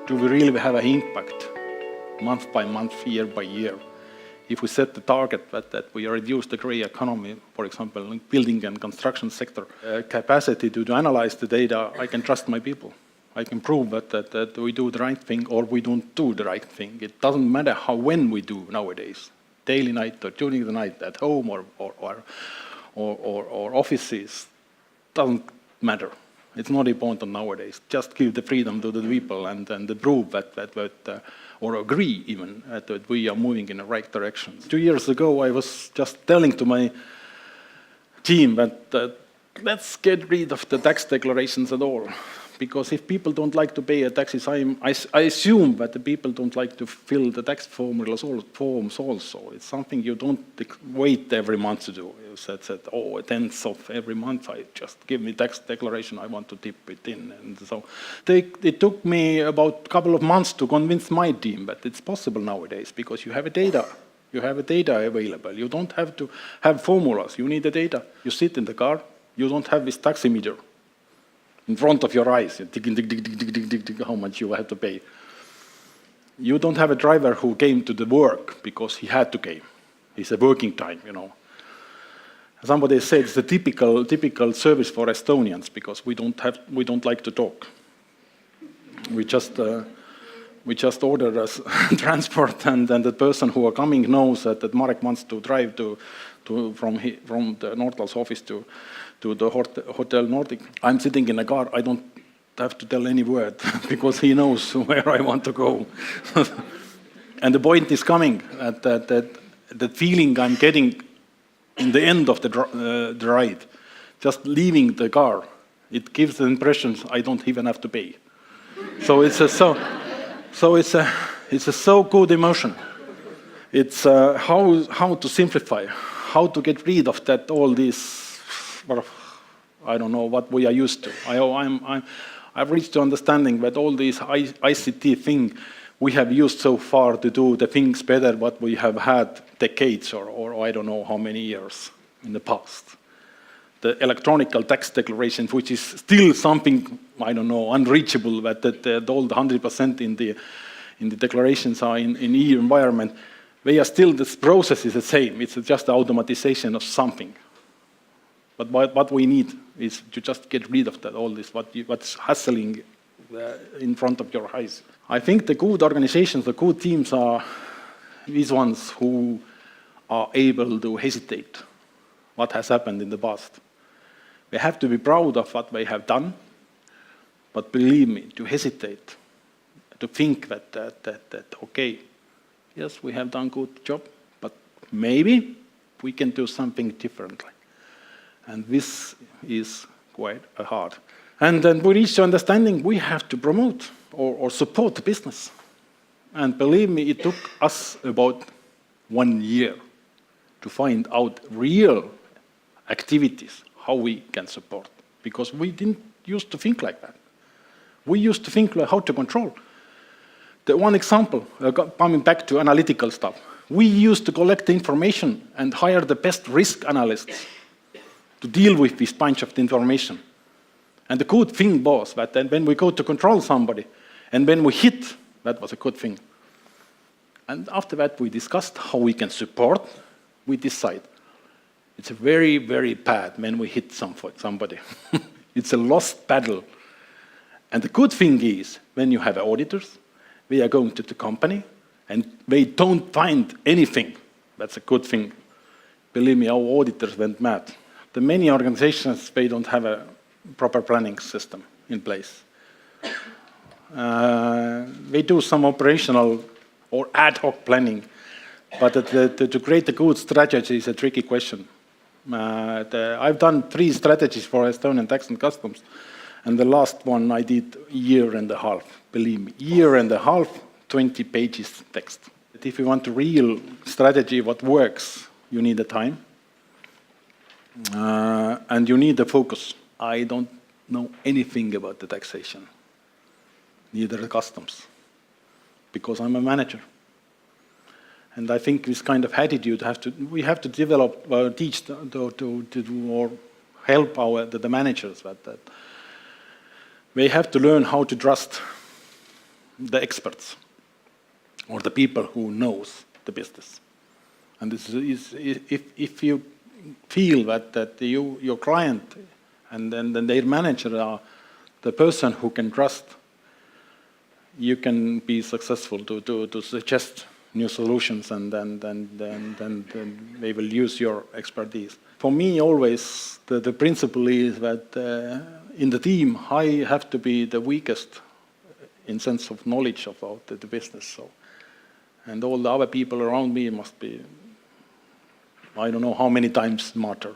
Do we really have an impact month by month, year by year? If we set the target that we reduce the grey economy, for example, in building and construction sector, capacity to analyze the data, I can trust my people. I can prove that we do the right thing or we don't do the right thing. It doesn't matter when we do nowadays, daily, night, or during the night, at home or offices, doesn't matter. It's not important nowadays. Just give the freedom to the people and prove that or agree even that we are moving in the right direction. 2 years ago, I was just telling to my team that let's get rid of the tax declarations at all. Because if people don't like to pay taxes, I assume that the people don't like to fill the tax forms also. It's something you don't wait every month to do. You said, oh, 10th of every month, I just give me tax declaration, I want to tip it in. And so it took me about a couple of months to convince my team that it's possible nowadays because you have a data. You have a data available. You don't have to have formulas. You need the data. You sit in the car. You don't have this taximeter in front of your eyes, tick, how much you have to pay. You don't have a driver who came to the work because he had to came. It's a working time, you know. Somebody said it's a typical service for Estonians because we don't like to talk. We just order us transport, and then the person who are coming knows that Marek wants to drive from the Nortal's office to the Hotel Nordic. I'm sitting in a car. I don't have to tell any word because he knows where I want to go. And the point is coming at that feeling I'm getting in the end of the ride, just leaving the car. It gives the impression I don't even have to pay. So it's a so good emotion. It's how to simplify, how to get rid of that all this. I don't know what we are used to. I've reached to understanding that all these ICT thing we have used so far to do the things better what we have had decades or I don't know how many years in the past. The electronic tax declarations, which is still something, I don't know, unreachable, that all the 100% in the declarations are in EU environment, they are still, this process is the same. It's just the automatization of something. But what we need is to just get rid of that, all this, what's hustling in front of your eyes. I think the good organizations, the good teams are these ones who are able to hesitate what has happened in the past. They have to be proud of what they have done, but believe me, to hesitate, to think that okay, yes, we have done a good job, but maybe we can do something differently. And this is quite hard. And then we reach to understanding we have to promote or support the business. And believe me, it took us about 1 year to find out real activities, how we can support. Because we didn't used to think like that. We used to think like how to control. The one example, coming back to analytical stuff, we used to collect the information and hire the best risk analysts to deal with this bunch of information. And the good thing was that then when we go to control somebody, and when we hit, that was a good thing. And after that, we discussed how we can support. We decide. It's very, very bad when we hit somebody. It's a lost battle. And the good thing is, when you have auditors, they are going to the company, and they don't find anything. That's a good thing. Believe me, our auditors went mad. The many organizations, they don't have a proper planning system in place. They do some operational or ad hoc planning, but to create a good strategy is a tricky question. I've done 3 strategies for Estonian Tax and Customs, and the last one I did a year and a half. Believe me, year and a half, 20 pages text. If you want a real strategy, what works, you need the time. And you need the focus. I don't know anything about the taxation, neither the customs, because I'm a manager. And I think this kind of attitude we have to develop, teach or help the managers that they have to learn how to trust the experts or the people who knows the business. And this is if you feel that your client and then their manager are the person who can trust, you can be successful to suggest new solutions, and then they will use your expertise. For me, always the principle is that in the team I have to be the weakest in sense of knowledge about the business. So, and all the other people around me must be, I don't know how many times smarter.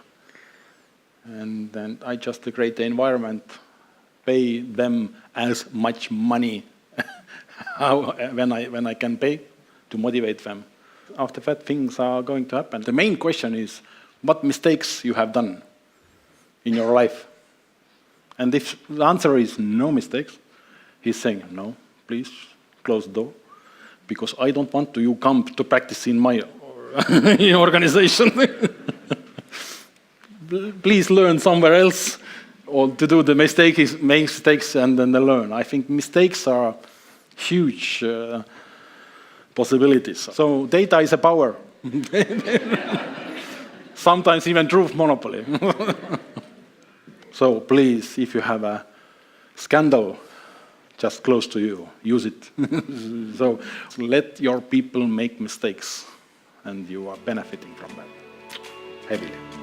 And then I just create the environment, pay them as much money when I can pay, to motivate them. After that, things are going to happen. The main question is, what mistakes you have done in your life? And if the answer is no mistakes, he's saying, no, please close the door, because I don't want you come to practice in my organization. Please learn somewhere else, or to do the mistakes and then learn. I think mistakes are huge possibilities. So data is a power. Sometimes even truth monopoly. So please, if you have a scandal just close to you, use it. So let your people make mistakes, and you are benefiting from that heavily.